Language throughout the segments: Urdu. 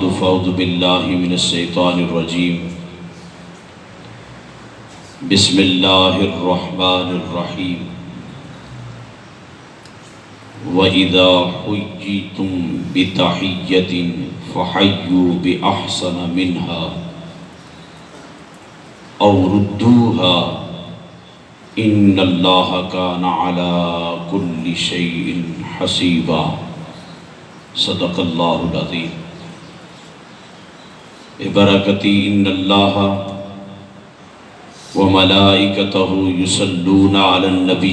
بعد فاعوذ باللہ من الشیطان الرجیم بسم اللہ الرحمن الرحیم وَإِذَا حُيِّيتُم بِتَحِيَّةٍ فَحَيُّوا بِأَحْسَنَ مِنْهَا أَوْ رُدُّوهَا إِنَّ اللَّهَ كَانَ عَلَى كُلِّ شَيْءٍ حَسِيبًا صدق اللہ العظیم ببرکتی ان اللہ وملائکتہ یصلون علی النبی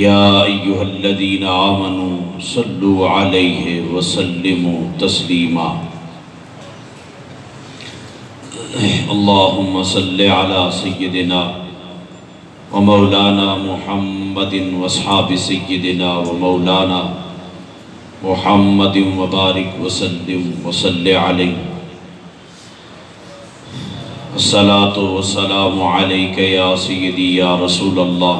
یا ایہا الذین آمنوا صلوا علیہ وسلموا تسلیما اللہم صل علی سیدنا ومولانا محمد واصحاب سیدنا ومولانا محمد وبارک وسلم وصل علیہ الصلاۃ والسلام علیک یا سیدی یا رسول اللہ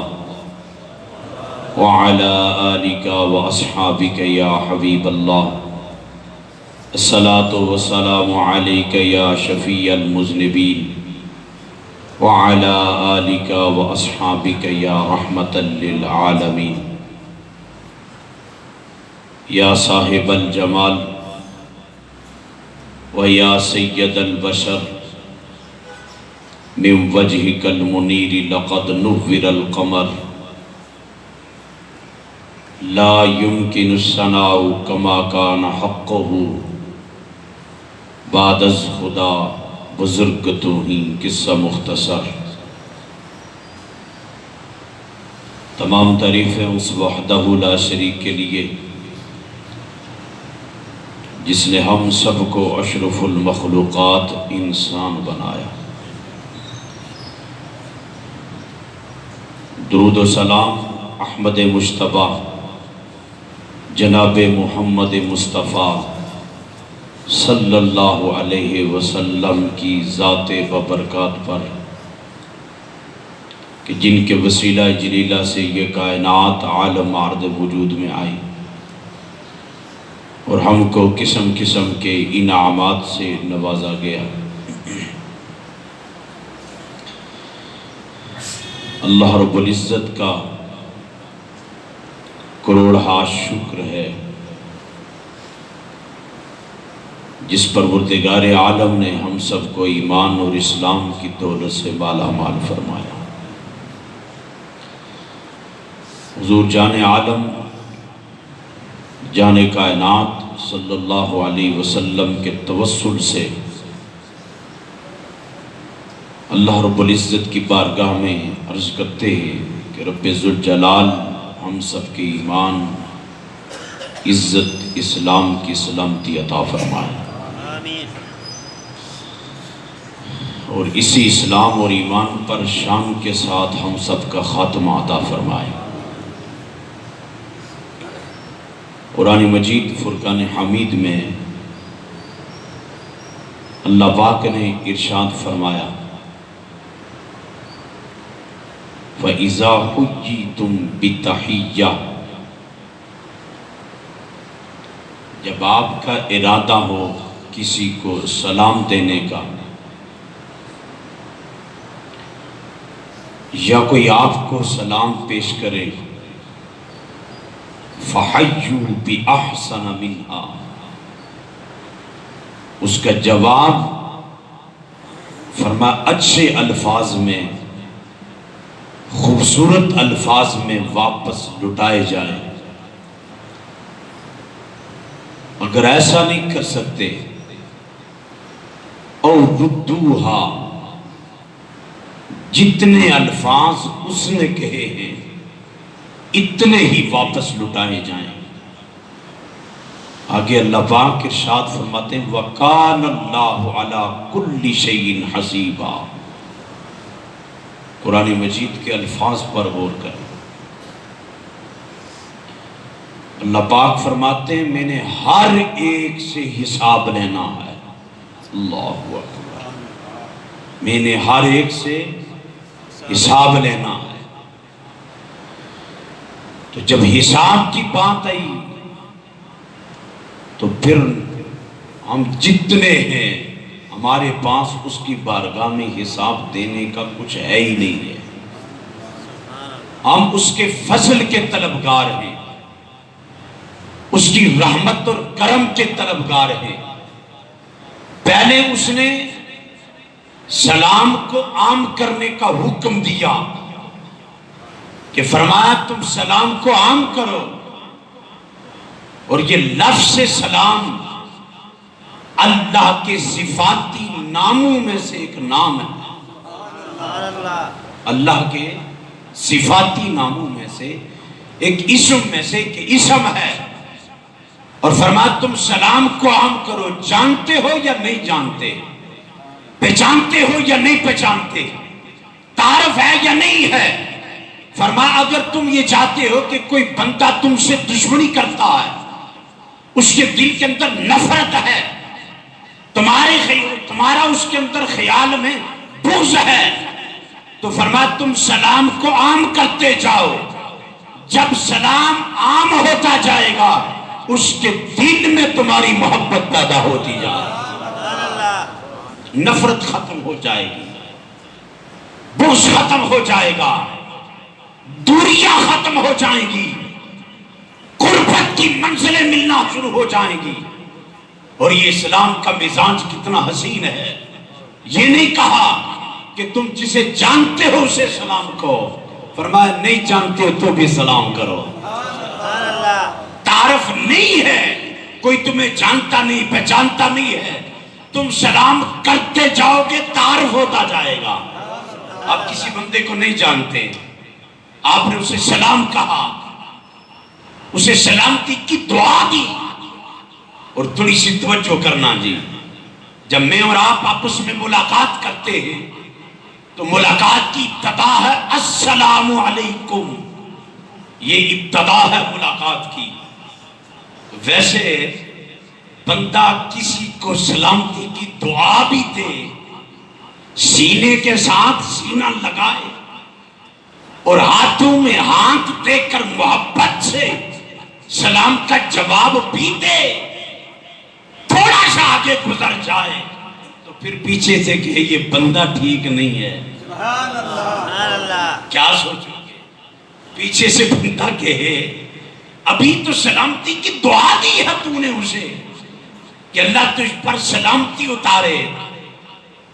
وعلی آلک واصحابک یا حبیب اللہ الصلاۃ والسلام علیک یا شفیع المذنبین وعلی آلک واصحابک یا رحمۃ للعالمین یا صاحب الجمال و یا سید البشر من وجهک المنیر لقد نور القمر لا يمكن الثناء كما كان حقه بعد از خدا بزرگ تو ہی قصہ مختصر تمام تعریفیں اس وحدہ لا شریک کے لیے جس نے ہم سب کو اشرف المخلوقات انسان بنایا۔ درود و سلام احمد مجتبیٰ جناب محمد مصطفیٰ صلی اللہ علیہ وسلم کی ذات ببرکات پر کہ جن کے وسیلہ جلیلہ سے یہ کائنات عالم عرض وجود میں آئی اور ہم کو قسم قسم کے انعامات سے نوازا گیا۔ اللہ رب العزت کا کروڑہا شکر ہے جس پروردگار عالم نے ہم سب کو ایمان اور اسلام کی دولت سے مالا مال فرمایا۔ حضور جان عالم جان کائنات صلی اللہ علیہ وسلم کے توسل سے اللہ رب العزت کی بارگاہ میں عرض کرتے ہیں کہ رب ذوالجلال ہم سب کے ایمان عزت اسلام کی سلامتی عطا فرمائے اور اسی اسلام اور ایمان پر شان کے ساتھ ہم سب کا خاتمہ عطا فرمائے۔ قرآن مجید فرقان حمید میں اللہ پاک نے ارشاد فرمایا وَإِذَا حُيِّيتُم بِتَحِيَّةٍ جب آپ کا ارادہ ہو کسی کو سلام دینے کا یا کوئی آپ کو سلام پیش کرے فَحَيُّوا بِأَحْسَنَ مِنْهَا اس کا جواب فرمایا اچھے الفاظ میں خوبصورت الفاظ میں واپس لٹائے جائیں۔ اگر ایسا نہیں کر سکتے اور ردوہا جتنے الفاظ اس نے کہے ہیں اتنے ہی واپس لٹائے جائیں۔ آگے اللہ پاک ارشاد فرماتے ہیں وَكَانَ اللَّهُ عَلَى كُلِّ شَيْءٍ حَسِيبًا۔ قرآن مجید کے الفاظ پر غور کریں۔ اللہ پاک فرماتے ہیں میں نے ہر ایک سے حساب لینا ہے۔ اللہ اکبر، میں نے ہر ایک سے حساب لینا ہے۔ تو جب حساب کی بات آئی تو پھر ہم جتنے ہیں ہمارے پاس اس کی بارگاہ میں حساب دینے کا کچھ ہے ہی نہیں ہے. ہم اس کے فضل کے طلبگار ہیں، اس کی رحمت اور کرم کے طلبگار ہیں. پہلے اس نے سلام کو عام کرنے کا حکم دیا کہ فرمایا تم سلام کو عام کرو. اور یہ لفظ سلام اللہ کے صفاتی ناموں میں سے ایک نام ہے. اللہ کے صفاتی ناموں میں سے ایک اسم میں سے ایک اسم ہے. اور فرمایا تم سلام کو عام کرو. جانتے ہو یا نہیں جانتے؟ پہچانتے ہو یا نہیں پہچانتے؟ تعارف ہے یا نہیں ہے؟ فرمایا اگر تم یہ چاہتے ہو کہ کوئی بندہ تم سے دشمنی کرتا ہے، اس کے دل کے اندر نفرت ہے، تمہارا اس کے اندر خیال میں بغض ہے، تو فرمایا تم سلام کو عام کرتے جاؤ. جب سلام عام ہوتا جائے گا اس کے دل میں تمہاری محبت پیدا ہوتی جائے گی، نفرت ختم ہو جائے گی، بغض ختم ہو جائے گا، دوریاں ختم ہو جائیں گی، قربت کی منزلیں ملنا شروع ہو جائیں گی. اور یہ اسلام کا مزاج کتنا حسین ہے. یہ نہیں کہا کہ تم جسے جانتے ہو اسے سلام کرو، فرمایا نہیں جانتے ہو تو بھی سلام کرو. تعارف نہیں ہے، کوئی تمہیں جانتا نہیں پہچانتا نہیں ہے، تم سلام کرتے جاؤ گے تعارف ہوتا جائے گا. آپ کسی بندے کو نہیں جانتے، آپ نے اسے سلام کہا، اسے سلامتی کی دعا دی. اور تھوڑی سی توجہ کرنا جی، جب میں اور آپ آپس میں ملاقات کرتے ہیں تو ملاقات کی ابتدا ہے السلام علیکم، یہ ابتدا ہے ملاقات کی. ویسے بندہ کسی کو سلامتی کی دعا بھی دے، سینے کے ساتھ سینہ لگائے اور ہاتھوں میں ہاتھ دے کر محبت سے سلام کا جواب بھی دے، تھوڑا سا آگے گزر جائے تو پھر پیچھے سے کہے یہ بندہ ٹھیک نہیں ہے. سبحان اللہ. کیا سوچو گے؟ پیچھے سے بندہ کہے ابھی تو سلامتی کی دعا دی ہے تو نے اسے کہ اللہ تجھ پر سلامتی اتارے،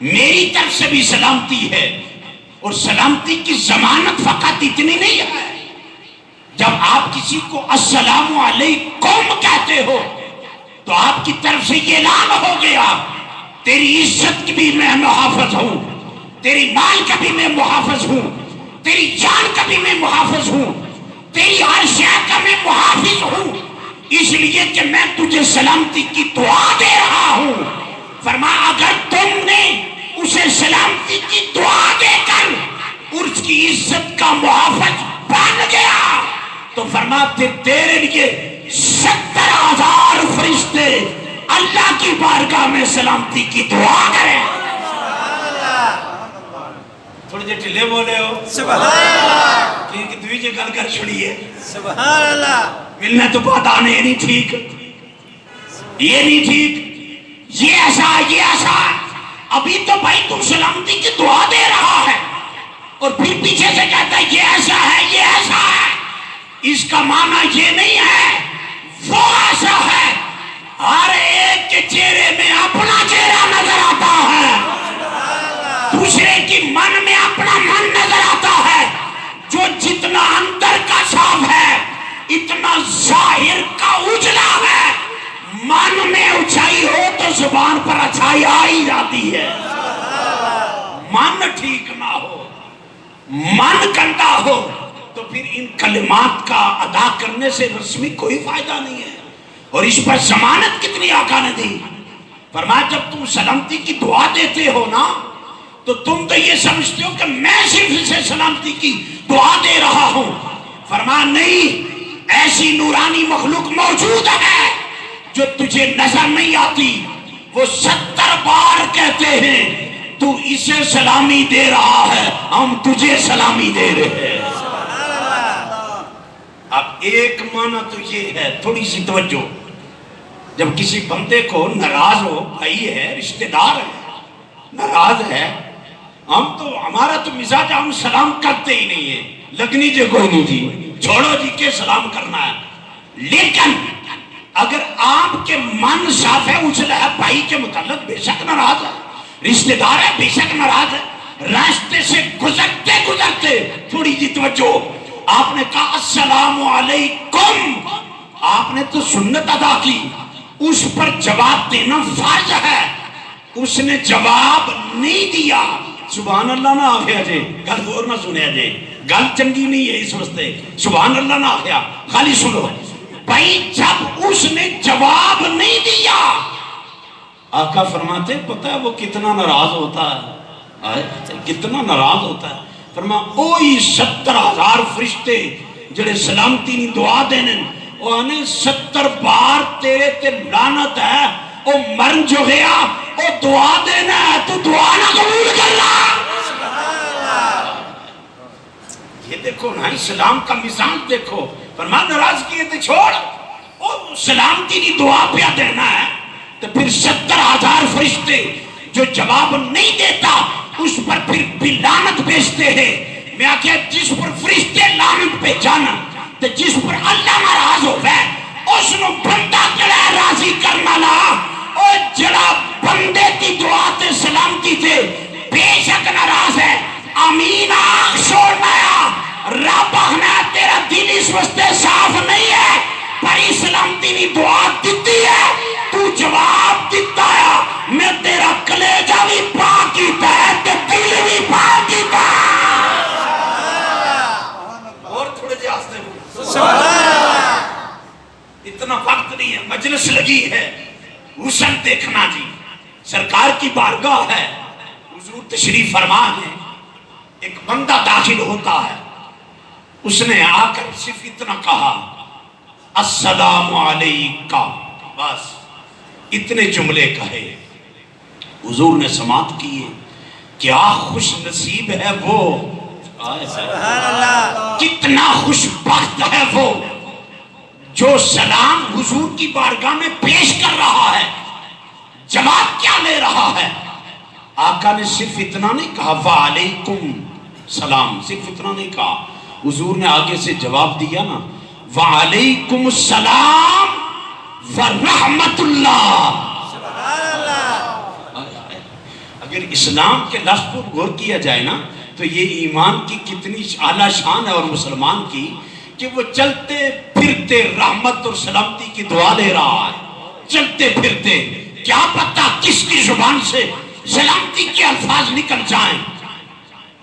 میری طرف سے بھی سلامتی ہے. اور سلامتی کی ضمانت فقط اتنی نہیں ہے، جب آپ کسی کو السلام علیکم کہتے ہو تو آپ کی طرف سے یہ اعلان ہو گیا تیری عزت کی بھی میں محافظ ہوں، تیری مال کا بھی میں محافظ ہوں، تیری جان کا بھی میں محافظ ہوں، تیری ہر شے کا میں محافظ ہوں، اس لیے کہ میں تجھے سلامتی کی دعا دے رہا ہوں. فرمایا اگر تم نے اسے سلامتی کی دعا دے کر اس کی عزت کا محافظ بن گیا تو فرمایا پھر تیرے لیے 70,000 فرشتے اللہ کی بارگاہ میں سلامتی کی دعا کریں. تھوڑے جے ٹھلے بولے ہو سبحان اللہ، کہ دوی جے گل کر چھڑیے سبحان اللہ. ملنا تو بات آنے یہ نہیں ٹھیک، یہ نہیں ٹھیک، یہ ایسا یہ ایسا. ابھی تو بھائی تم سلامتی کی دعا دے رہا ہے اور پھر پیچھے سے کہتا ہے یہ ایسا ہے یہ ایسا ہے. اس کا معنی یہ نہیں ہے وہ ایسا ہے. ہر ایک کے چہرے میں اپنا چہرہ نظر آتا ہے، دوسرے کی من میں اپنا من نظر آتا ہے. جو جتنا اندر کا صاف ہے اتنا ظاہر کا اجلا ہے. من میں اونچائی ہو تو زبان پر اچھائی آ ہی جاتی ہے. من ٹھیک نہ ہو، من گندا ہو تو پھر ان کلمات کا ادا کرنے سے رسمی کوئی فائدہ نہیں ہے. اور اس پر ضمانت کتنی آقا نے دی. فرمایا جب تم سلامتی کی دعا دیتے ہو نا تو تم تو یہ سمجھتے ہو کہ میں صرف اسے سلامتی کی دعا دے رہا ہوں. فرمایا نہیں، ایسی نورانی مخلوق موجود ہے جو تجھے نظر نہیں آتی، وہ 70 بار کہتے ہیں تو اسے سلامی دے رہا ہے، ہم تجھے سلامی دے رہے ہیں. اب ایک معنی تو یہ ہے، تھوڑی سی توجہ، جب کسی بندے کو ناراض ہو، بھائی ہے، رشتہ دار ہے، ناراض ہے، ہمارا تو مزاج، ہم سلام کرتے ہی نہیں ہے، لگنی جے کوئی نہیں جی، چھوڑو جی کے سلام کرنا ہے. لیکن اگر آپ کے من صاف ہے، اچھلا ہے، بھائی کے متعلق بے شک ناراض ہے، رشتہ دار ہے، بے شک ناراض ہے، راستے سے گزرتے گزرتے تھوڑی جی توجہ، آپ نے کہا السلام علیکم، آپ نے تو سنت ادا کی، اس پر جواب دینا فرض ہے. اس نے جواب نہیں دیا، سبحان اللہ نہ آخیا جے، گل اور نہ سنیا جے، گل چنگی نہیں ہے اس واسطے، سبحان اللہ نہ آخیا، خالی سنو بھائی. جب اس نے جواب نہیں دیا، آقا فرماتے پتہ ہے وہ کتنا ناراض ہوتا ہے، کتنا ناراض ہوتا ہے. فرمایا اوہی 70,000 فرشتے جڑے سلامتی نہیں دعا دینے، وہ آنے 70 بار تیرے تے لعنت ہے، وہ مرن جو گیا، وہ دعا دینا ہے، تو دعا نہ قبول کرنا. یہ دیکھو نا اسلام کا مزاج دیکھو. فرمایا ناراض کیے تو چھوڑ، وہ سلامتی نہیں دعا پہ دینا ہے. تو پھر 70,000 فرشتے جو جواب نہیں دیتا اس پر پھر بھی لعنت بھیجتے ہیں. میں آکھیا جس پر فرشتے لعنت پہ جانا تو جس پر اللہ ناراض ہو گئے اس نو بندہ کڑا راضی کرنا لا. اور جڑا بندے کی دعا تے سلامتی تے بے شک ناراض ہے، امین آنکھ چھوڑنا ہے. رب آخنا تیرا دل اس واسطے صاف نہیں ہے، پر سلامتی نہیں دعا دیتی ہے، تو جواب دیتا ہے، میں تیرا کلیجہ بھی پاک کیتا ہے تے دل بھی پاک کیتا ہے. اور تھوڑے جی آستے ہو، اتنا وقت نہیں ہے، مجلس لگی ہے، حسن دیکھنا جی، سرکار کی بارگاہ ہے، حضور تشریف فرما ہے. ایک بندہ داخل ہوتا ہے، اس نے آ کر صرف اتنا کہا السلام علیکہ، بس اتنے جملے کہے. حضور نے سماعت کیے، کیا خوش نصیب ہے وہ، کتنا خوش بخت ہے وہ جو سلام حضور کی بارگاہ میں پیش کر رہا ہے، جواب کیا لے رہا ہے. آقا نے صرف اتنا نہیں کہا وعلیکم سلام، صرف اتنا نہیں کہا. حضور نے آگے سے جواب دیا نا وعلیکم السلام ورحمت اللہ. اگر اسلام کے لفظ پر غور کیا جائے نا تو یہ ایمان کی کتنی اعلیٰ شان ہے، اور مسلمان کی کہ وہ چلتے پھرتے رحمت اور سلامتی کی دعا لے رہا ہے. چلتے پھرتے کیا پتہ کس کی زبان سے سلامتی کے الفاظ نکل جائیں.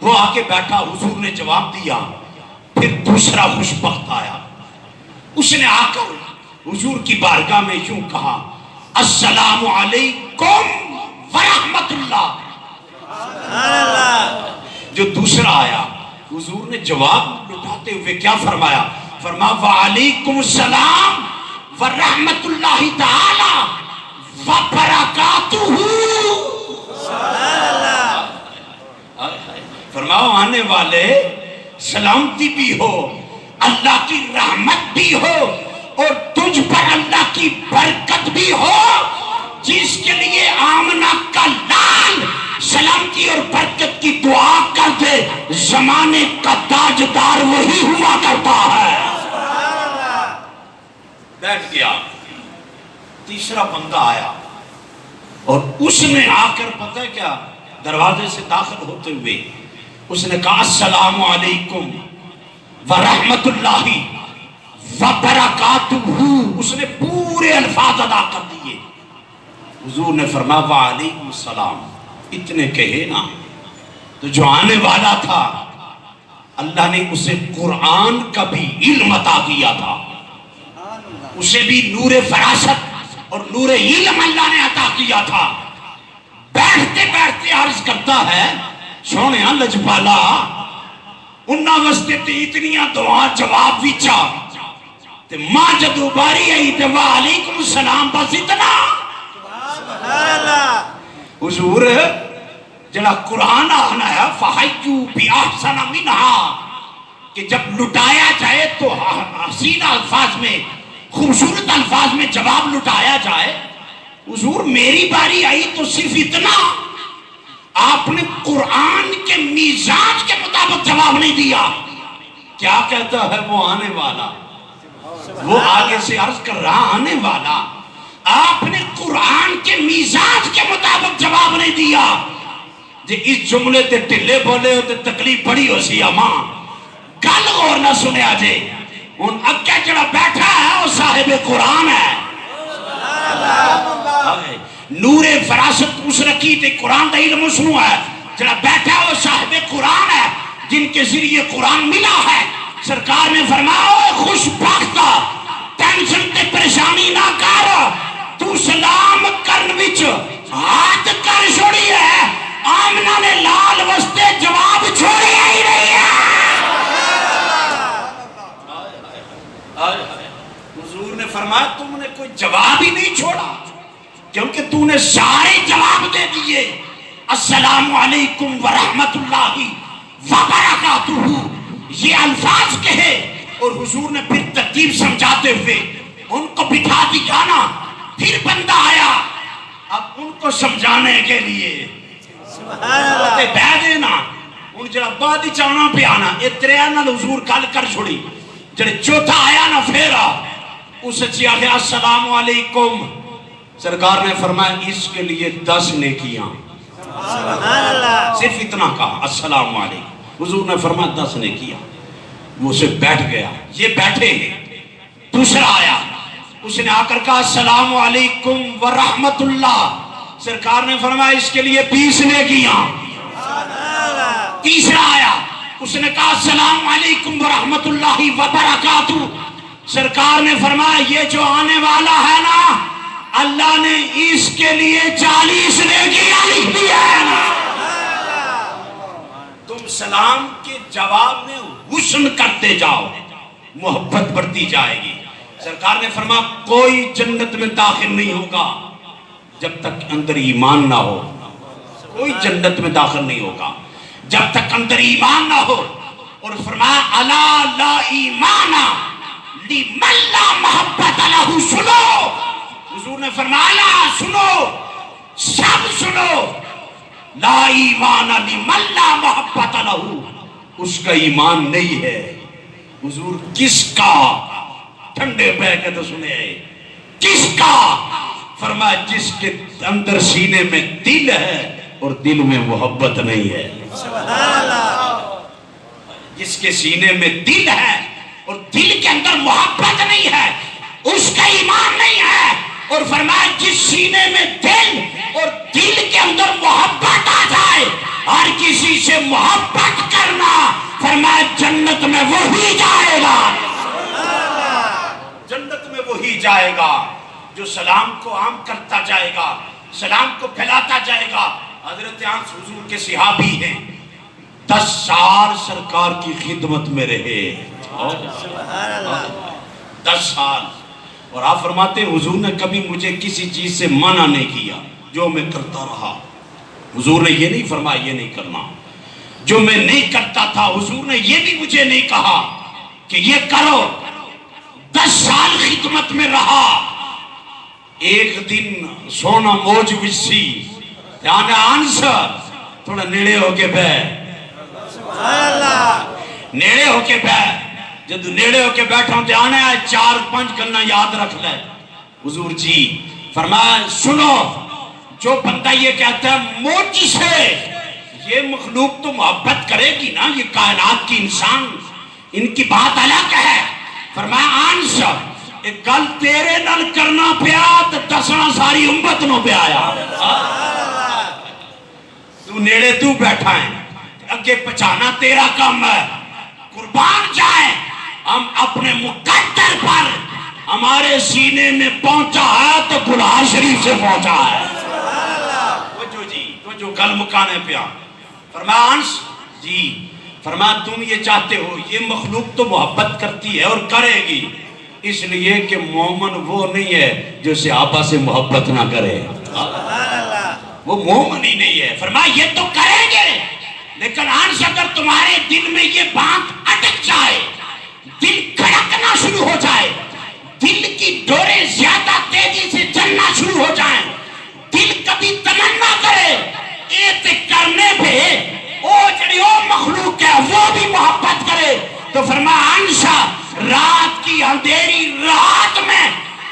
وہ آگے بیٹھا، حضور نے جواب دیا. پھر دوسرا خوش بخت آیا، اس نے آ کر حضور کی بارگاہ میں یوں کہا السلام علیکم ورحمت اللہ. جو دوسرا آیا، حضور نے جواب لٹاتے ہوئے کیا فرمایا، فرمایا وعلیکم السلام ورحمت اللہ تعالی وبرکاتہ. فرماؤ آنے والے سلامتی بھی ہو، اللہ کی رحمت بھی ہو، اور تجھ پر اللہ کی برکت بھی ہو. جس کے لیے آمنہ کا لال سلامتی اور برکت کی دعا کر دے، زمانے کا تاجدار وہی ہوا کرتا ہے. بیٹھ گیا. تیسرا بندہ آیا اور اس نے آ کر پتہ ہے کیا، دروازے سے داخل ہوتے ہوئے اس نے کہا السلام علیکم ورحمت اللہ وبرکاتہ. اس نے پورے الفاظ ادا کر دیے. حضور نے فرمایا وعلیکم السلام. اتنے کہے نا تو جو آنے والا تھا اللہ نے اسے قرآن کا بھی علم عطا کیا تھا، اسے بھی نور فراست اور نور علم اللہ نے عطا کیا تھا. بیٹھتے بیٹھتے عرض کرتا ہے سونے لجپالا انہاں واسطے تے اتنیاں دعا جواب وچا تے ماں جدو باری آئی تے وعلیکم السلام بس اتنا. حضور جڑا قرآن آنا ہے فَحَيُّ بِأَحْسَنَ مِنْهَا، کہ جب لٹایا جائے تو حسین الفاظ میں خوبصورت الفاظ میں جواب لٹایا جائے. حضور میری باری آئی تو صرف اتنا، آپ نے قرآن کے میزان کے مطابق جواب نہیں دیا. کیا کہتا ہے وہ آنے والا، وہ آگے سے عرض کر رہا آنے والا. آپ نے قرآن کے میزان کے مطابق جواب نہیں دیا. جی اس جملے تے ٹلے بولے ہوتے تکلیف بڑی ہو سی اماں، گل غور نہ سنیا جے. ان اگے جڑا بیٹھا ہے وہ صاحب قرآن ہے. نور فراست اس رکھی تے قرآن دا علم اس نو ہے. جڑا بیٹھا ہے وہ صاحب قرآن ہے جن کے ذریعے قرآن ملا ہے. سرکار نے فرمایا اوے خوش بخت، ٹینشن تے پریشانی نہ کر، تو سلام کرن وچ ہاتھ کر چھوڑی ہے. آمنہ نے لال وستے جواب چھوڑیا ہی نہیں ہے. حضور نے فرمایا تم نے کوئی جواب ہی نہیں چھوڑا، کیونکہ تو نے سارے جواب دے دیے. السلام علیکم ورحمت اللہ وبرکاتہ یہ الفاظ کہے، اور حضور نے پھر ترتیب سمجھاتے ہوئے ان کو بٹھا دیا نا. پھر بندہ آیا اب ان کو سمجھانے کے لیے بہ دینا ان جڑا بعد ہی چاہنا پہ آنا. اتریا نال حضور گل کر چھوڑی. جڑے چوتھا آیا نا پھیرا اسے چیا گیا السلام علیکم. سرکار نے فرمایا اس کے لیے 10 نیکیاں. صرف اتنا کہا السلام علیکم. حضور نے فرمایا 10 نیکیاں. وہ اسے بیٹھ گیا. یہ بیٹھے ہیں. دوسرا آیا اس نے آ کر کہا السلام علیکم ورحمت اللہ. سرکار نے فرمایا اس کے لیے 20 نیکیاں. تیسرا آیا اس نے کہا السلام علیکم ورحمت اللہ وبرکاتہ. سرکار نے فرمایا یہ جو آنے والا ہے نا اللہ نے اس کے لیے 40 نیکیاں لکھ دی ہے. تم سلام کے جواب میں حسن کرتے جاؤ، محبت بڑھتی جائے گی. سرکار نے فرمایا کوئی جنت میں داخل نہیں ہوگا جب تک اندر ایمان نہ ہو. کوئی جنت میں داخل نہیں ہوگا جب تک اندر ایمان نہ ہو. اور فرمایا الا لا ایمان لمن لا محبت لہ. سنو حضور نے فرمایا سنو سب سنو، لا ایمان لمن لا محبت لہ، اس کا ایمان نہیں ہے. حضور کس کا؟ ٹھنڈے بہ کے تو سنے کس کا؟ فرمایا جس کے اندر سینے میں دل ہے اور دل میں محبت نہیں ہے. جس کے سینے میں دل ہے اور دل کے اندر محبت نہیں ہے اس کا ایمان نہیں ہے. اور فرمایا جس سینے میں دل اور دل کے اندر محبت آ جائے، ہر کسی سے محبت کرنا، فرمایا جنت میں وہی جائے گا. جنت میں وہی جائے گا جو سلام کو عام کرتا جائے گا، سلام کو پھیلاتا جائے گا. حضرت انس حضور کے صحابی ہیں، 10 سال سرکار کی خدمت میں رہے. 10 سال. اور آپ فرماتے ہیں حضور نے کبھی مجھے کسی چیز سے منع نہیں کیا، جو میں کرتا رہا. حضور نے یہ نہیں فرمایا یہ نہیں کرنا. جو میں نہیں کرتا تھا حضور نے یہ بھی مجھے نہیں کہا کہ یہ کرو. 10 سال خدمت میں رہا. ایک دن سونا موج وسی یعنی انس تھوڑا نیڑے ہو کے بہ، نیڑے ہو کے بہ. جب نیڑے ہو کے بیٹھا ہوں تو آنا ہے 4-5 گنا یاد رکھ لے. حضور جی فرمایا سنو، جو بندہ یہ کہتا ہے موج سے یہ مخلوق تو محبت کرے گی نا، یہ کائنات کی انسان ان کی بات الگ ہے. فرمایا انس ایک گل تیرے نال کرنا پیا تو 10 ساری امت نو پہ آیا. تو نیڑے تو بیٹھا ہے، اگے پہچانا تیرا کام ہے. قربان جائے ہم اپنے مقدر پر، ہمارے سینے میں پہنچا ہے تو قرآن شریف سے پہنچا ہے. تو جو گل مکانے پیا. فرمایا انس جی، فرمایا تم یہ چاہتے ہو یہ مخلوق تو محبت کرتی ہے اور کرے گی، اس لیے کہ مومن وہ نہیں ہے جو صحابہ سے محبت نہ کرے. وہ مومن ہی نہیں ہے. فرمایا یہ تو کریں گے لیکن انس اگر تمہارے دل میں یہ بات اٹک جائے، دل کھڑکنا شروع ہو جائے، دل کی ڈوریں زیادہ تیزی سے چلنا شروع ہو جائیں، دل کبھی تمنا کرے ایت کرنے پہ او جڑی او مخلوق ہے وہ بھی محبت کرے، تو فرمایا انشا رات کی اندھیری رات میں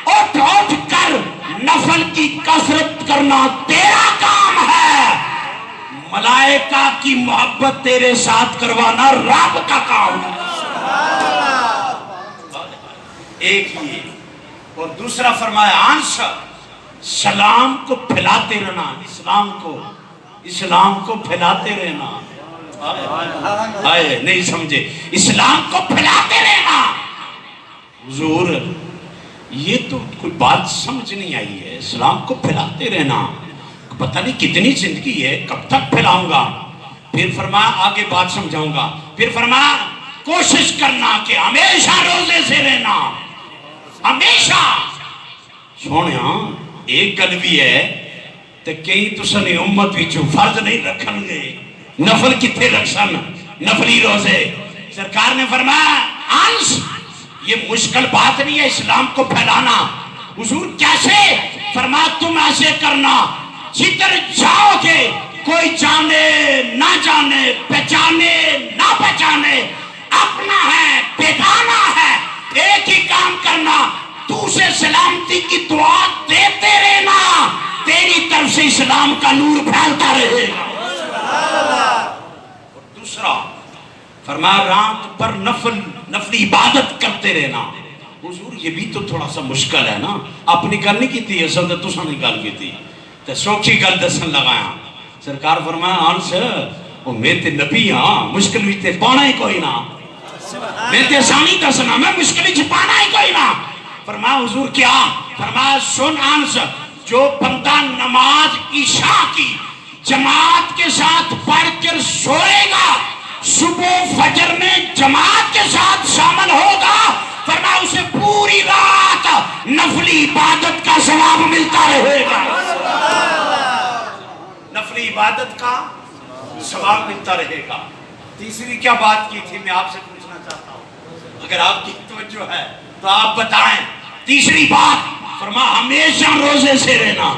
اٹھ اٹھ کر نفل کی کثرت کرنا تیرا کام ہے، ملائکہ کی محبت تیرے ساتھ کروانا رب کا کام ہے۔ ایک ہی، اور دوسرا فرمایا انشا سلام کو پھیلاتے رہنا، اسلام کو پھیلاتے رہنا، آئے نہیں سمجھے، اسلام کو پھیلاتے رہنا۔ حضور یہ تو کوئی بات سمجھ نہیں آئی ہے، اسلام کو پھیلاتے رہنا، پتہ نہیں کتنی زندگی ہے، کب تک پھیلاؤں گا؟ پھر فرمایا آگے بات سمجھاؤں گا، پھر فرمایا کوشش کرنا کہ ہمیشہ روزے سے رہنا، ہمیشہ۔ سونیا ایک گل بھی ہے تے کئی تساں امت وچوں فرض نہیں رکھن گے، نفل کتنے رکھسن، نفلی روزے۔ سرکار نے فرمایا انس یہ مشکل بات نہیں ہے اسلام کو پھیلانا۔ حضور کیسے؟ فرمایا تم ایسے کرنا جدھر جاؤ گے کوئی جانے نہ جانے، پہچانے نہ پہچانے، اپنا ہے بیگانہ ہے، ایک ہی کام کرنا، تو اسے سلامتی کی دعا دیتے رہنا، تیری طرف سے اسلام کا نور پھیلتا رہے گا۔ اور دوسرا فرمایا رات پر نفلی عبادت کرتے رہنا۔ حضور یہ بھی تو تھوڑا سا مشکل ہے نا، اپنی گل نہیں کی تھی، اصل تو تساں نے گل کی تھی تے سوکھی گل دسن لگایا۔ سرکار فرمایا انس او میں تے نبی ہاں، مشکل بھی تے پانا ہی کوئی نہ، میں تے آسانی دسنا، میں مشکل ہی پانا ہی کوئی نہ۔ فرمایا حضور کیا؟ فرمایا سن انس جو بندہ نماز عشاء کی جماعت کے ساتھ پڑھ کر سوئے گا، صبح فجر میں جماعت کے ساتھ شامل ہوگا، فرمایا اسے پوری رات نفلی عبادت کا ثواب ملتا رہے گا، نفلی عبادت کا ثواب ملتا رہے گا۔ تیسری کیا بات کی تھی میں آپ سے پوچھنا چاہتا ہوں، اگر آپ کی توجہ ہے تو آپ بتائیں۔ تیسری بات فرمایا ہمیشہ روزے سے رہنا،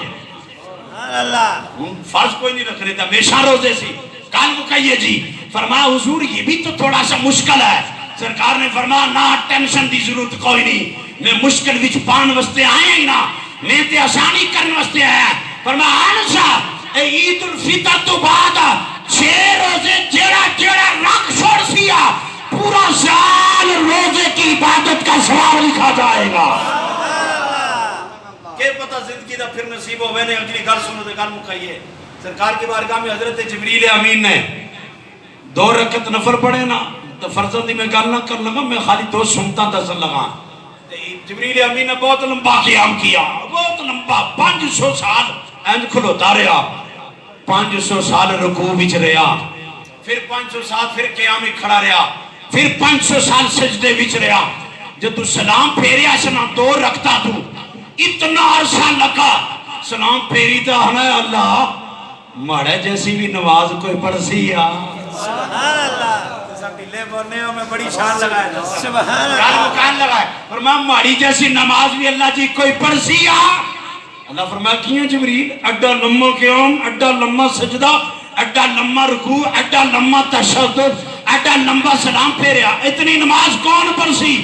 فرض کوئی نہیں رکھ رہے تھا، ہمیشہ روزے سے۔ کال کو کہیے جی، فرمایا حضور یہ بھی تو تھوڑا سا مشکل ہے۔ سرکار نے فرمایا نہ ٹینشن دی ضرورت کوئی نہیں، میں مشکل وچ پان واسطے آیا ہی نہ، میں تے آسانی کرنے واسطے آیا۔ فرمایا انسا عید الفطر تو بعد 6 روزے جیڑا جیڑا رکھ چھوڑ سیا پورا سال روزے کی عبادت کا ثواب لکھا جائے گا۔ کہ پتہ زندگی دا پھر نصیب ہوئے نے، اگلی گل سنو دے گل مکھائیے۔ سرکار کی بارگاہ میں حضرت جبریل امین نے 2 رکعت نفل پڑھے نا، تو فرضاں دی میں گل نہ کر لگا، میں خالی 2 سنتاں دسن لگا۔ جبریل امین نے بہت لمبا قیام کیا، بہت لمبا، 500 سال اینج کھلوتا رہا، 500 سال رکوع وچ رہا، پھر 500 سال پھر قیام میں کھڑا رہا، پھر 500 سال سجدے وچ رہا۔ جب تو سلام پھیریا سنا 2 رکھتا تو اتنا عرصہ لگا، سلام پھیری تو ہمیں اللہ ماڑے جیسی بھی نماز کوئی پڑھ سی یا سبحان اللہ، لے بولنے ہو میں بڑی شان لگایا، سبحان اللہ کان لگایا، فرمایا ماڑی جیسی نماز بھی اللہ جی کوئی پڑھ سی یا؟ اللہ فرمایا کیوں جبریل؟ اڈا لمحہ قیام، اڈا لمحہ سجدہ، اڈا لمحہ رکوع، اڈا لمحہ تشہد، اڈا لمبا سلام پھیریا، اتنی نماز کون پڑھ سی؟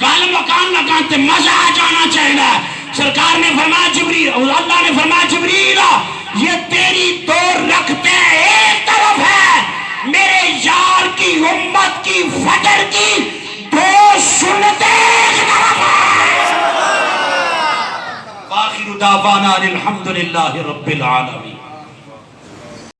گل مکان لگان تے مزہ آ جانا چاہیے۔ سرکار نے فرمایا جبریل، اللہ نے فرمایا جبریل یہ تیری 2 رکھتے ایک طرف ہے، میرے یار کی امت کی فجر کی 2 سنتیں ایک طرف ہے۔ وآخر دعوانا الحمدللہ رب العالمین۔